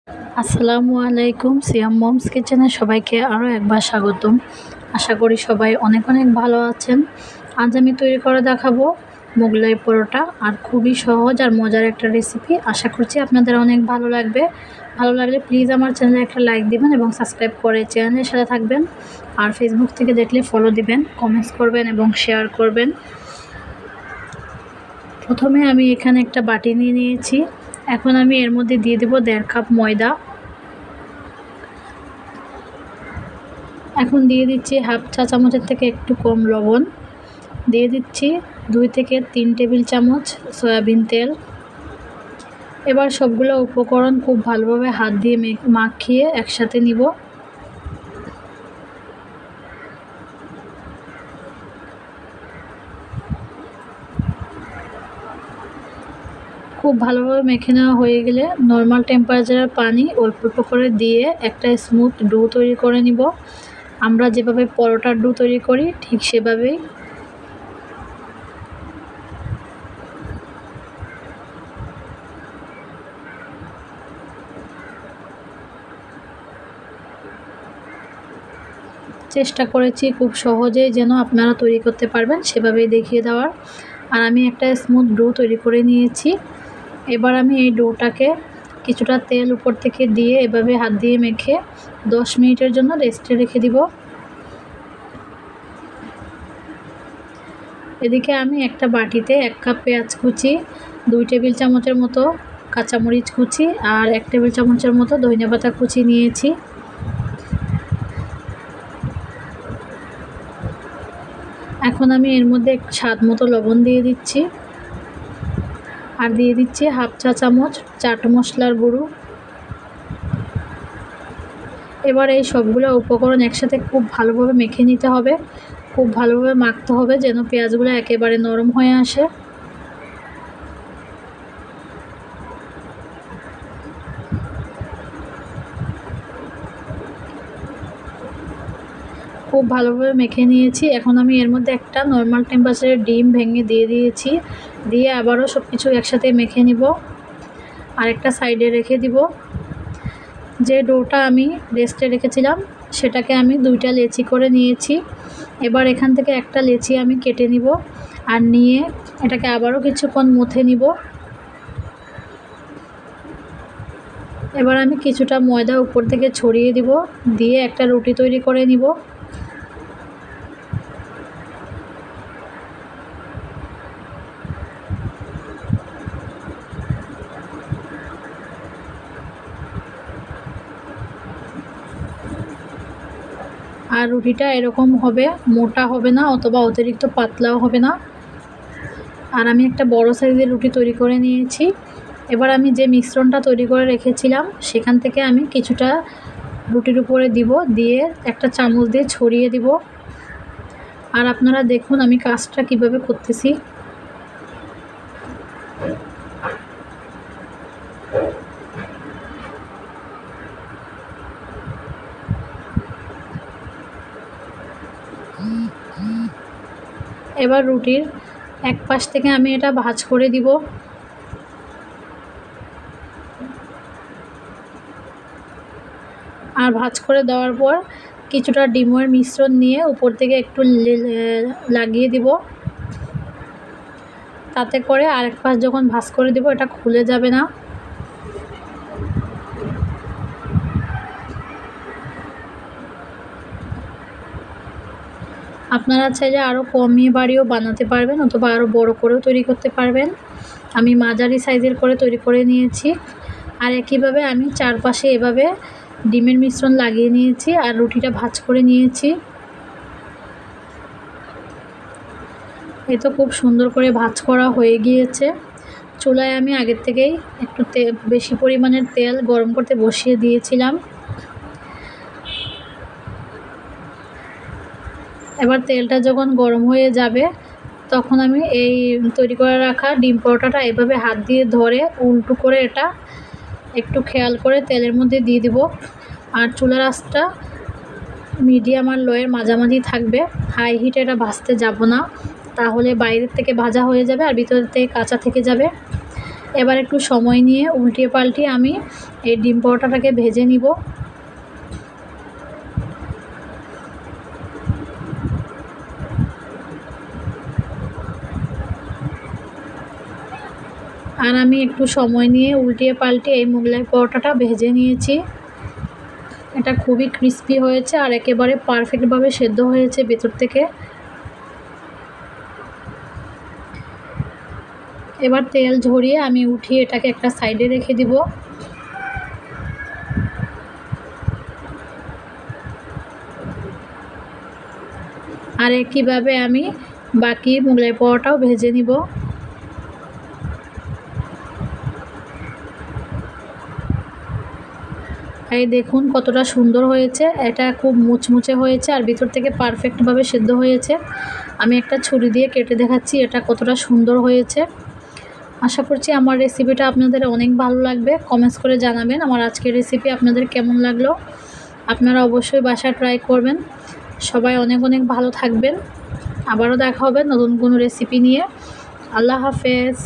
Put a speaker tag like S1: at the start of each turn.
S1: আসসালামু আলাইকুম। সিয়াম মমস কিচেনে সবাইকে আরও একবার স্বাগতম। আশা করি সবাই অনেক অনেক ভালো আছেন। আজ আমি তৈরি করে দেখাবো মোগলাই পরোটা, আর খুবই সহজ আর মজার একটা রেসিপি। আশা করছি আপনাদের অনেক ভালো লাগবে। ভালো লাগলে প্লিজ আমার চ্যানেলে একটা লাইক দিবেন এবং সাবস্ক্রাইব করে চ্যানেলের সাথে থাকবেন। আর ফেসবুক থেকে দেখলে ফলো দিবেন, কমেন্টস করবেন এবং শেয়ার করবেন। প্রথমে আমি এখানে একটা বাটি নিয়ে নিয়েছি। এখন আমি এর মধ্যে দিয়ে দেব 1.5 কাপ ময়দা। এখন দিয়ে দিচ্ছি হাফ চা চামচের থেকে একটু কম লবণ। দিয়ে দিচ্ছি 2 থেকে 3 টেবিল চামচ সয়াবিন তেল। এবার সবগুলো উপকরণ খুব ভালোভাবে হাত দিয়ে মাখিয়ে একসাথে নিব। খুব ভালোভাবে মেখে নেওয়া হয়ে গেলে নর্মাল টেম্পারেচারের পানি অল্প অল্প করে দিয়ে একটা স্মুথ ডো তৈরি করে নিব। আমরা যেভাবে পরোটার ডো তৈরি করি ঠিক সেভাবেই। চেষ্টা করেছি খুব সহজেই যেন আপনারা তৈরি করতে পারবেন সেভাবেই দেখিয়ে দেওয়ার। আর আমি একটা স্মুথ ডো তৈরি করে নিয়েছি। এবার আমি এই ডোটাকে কিছুটা তেল উপর থেকে দিয়ে এভাবে হাত দিয়ে মেখে 10 মিনিটের জন্য রেস্টে রেখে দিব। এদিকে আমি একটা বাটিতে 1 কাপ পেঁয়াজ কুচি, 2 টেবিল চামচের মতো কাঁচামরিচ কুচি আর 1 টেবিল চামচের মতো ধনিয়াপাতা কুচি নিয়েছি। এখন আমি এর মধ্যে স্বাদ মতো লবণ দিয়ে দিচ্ছি আর দিয়ে দিচ্ছি হাফ চা চামচ চাট মশলার গুঁড়ো। এবার এই সবগুলো উপকরণ একসাথে খুব ভালোভাবে মেখে নিতে হবে। খুব ভালোভাবে মাখতে হবে যেন পেঁয়াজগুলো একেবারে নরম হয়ে আসে। খুব ভালোভাবে মেখে নিয়েছি। এখন আমি এর মধ্যে একটা নর্মাল টেম্পারেচারের ডিম ভেঙে দিয়ে দিয়েছি। দিয়ে আবারও সব কিছু একসাথে মেখে নিব আর একটা সাইডে রেখে দিব। যে ডোটা আমি রেস্টে রেখেছিলাম সেটাকে আমি 2টা লেচি করে নিয়েছি। এবার এখান থেকে একটা লেচি আমি কেটে নিব আর নিয়ে এটাকে আবারও কিছুক্ষণ মথে নিব। এবার আমি কিছুটা ময়দা উপর থেকে ছড়িয়ে দিব, দিয়ে একটা রুটি তৈরি করে নিব। আর রুটিটা এরকম হবে, মোটা হবে না অথবা অতিরিক্ত পাতলাও হবে না। আর আমি একটা বড় সাইজের রুটি তৈরি করে নিয়েছি। এবার আমি যে মিশ্রণটা তৈরি করে রেখেছিলাম সেখান থেকে আমি কিছুটা রুটির উপরে দিব, দিয়ে একটা চামচ দিয়ে ছড়িয়ে দিব। আর আপনারা দেখুন আমি কাজটা কিভাবে করতেছি। এবার রুটির এক পাশ থেকে আমি এটা ভাঁজ করে দিব। আর ভাঁজ করে দেওয়ার পর কিছুটা ডিমের মিশ্রণ নিয়ে উপর থেকে একটু লাগিয়ে দিব। তাতে করে আরেক পাশ যখন ভাঁজ করে দিব এটা খুলে যাবে না। আপনারা চাইলে আরও কমিয়ে বাড়িয়েও বানাতে পারবেন অথবা আরও বড় করেও তৈরি করতে পারবেন। আমি মাঝারি সাইজের করে তৈরি করে নিয়েছি। আর একইভাবে আমি চারপাশে এভাবে ডিমের মিশ্রণ লাগিয়ে নিয়েছি আর রুটিটা ভাঁজ করে নিয়েছি। এই তো খুব সুন্দর করে ভাঁজ করা হয়ে গিয়েছে। চুলায় আমি আগের থেকেই একটু বেশি পরিমাণের তেল গরম করতে বসিয়ে দিয়েছিলাম। এবার তেলটা যখন গরম হয়ে যাবে তখন আমি এই তৈরি করে রাখা ডিম পরোটাটা এভাবে হাত দিয়ে ধরে উল্টো করে এটা একটু খেয়াল করে তেলের মধ্যে দিয়ে দিব। আর চুলার আঁচটা মিডিয়াম আর লোয়ের মাঝামাঝি থাকবে। হাই হিটে এটা ভাজতে যাব না, তাহলে বাইরের থেকে ভাজা হয়ে যাবে আর ভিতরের থেকে কাঁচা থেকে যাবে। এবার একটু সময় নিয়ে উল্টিয়ে পাল্টিয়ে আমি এই ডিম পরোটাটাকে ভেজে নিব। আর আমি একটু সময় নিয়ে উল্টিয়ে পাল্টিয়ে এই মোগলাই পরোটাটা ভেজে নিয়েছি। এটা খুবই ক্রিস্পি হয়েছে আর একেবারে পারফেক্টভাবে সেদ্ধ হয়েছে ভেতর থেকে। এবার তেল ঝরিয়ে আমি উঠিয়ে এটাকে একটা সাইডে রেখে দিব। আর একইভাবে আমি বাকি মোগলাই পরোটাও ভেজে নিব। এই দেখুন কতটা সুন্দর হয়েছে, এটা খুব মুচমুচে হয়েছে আর ভিতর থেকে পারফেক্টভাবে সেদ্ধ হয়েছে। আমি একটা ছুরি দিয়ে কেটে দেখাচ্ছি এটা কতটা সুন্দর হয়েছে। আশা করছি আমার রেসিপিটা আপনাদের অনেক ভালো লাগবে। কমেন্টস করে জানাবেন আমার আজকের রেসিপি আপনাদের কেমন লাগলো। আপনারা অবশ্যই বাসায় ট্রাই করবেন। সবাই অনেক অনেক ভালো থাকবেন। আবারও দেখা হবে নতুন কোনো রেসিপি নিয়ে। আল্লাহ হাফেজ।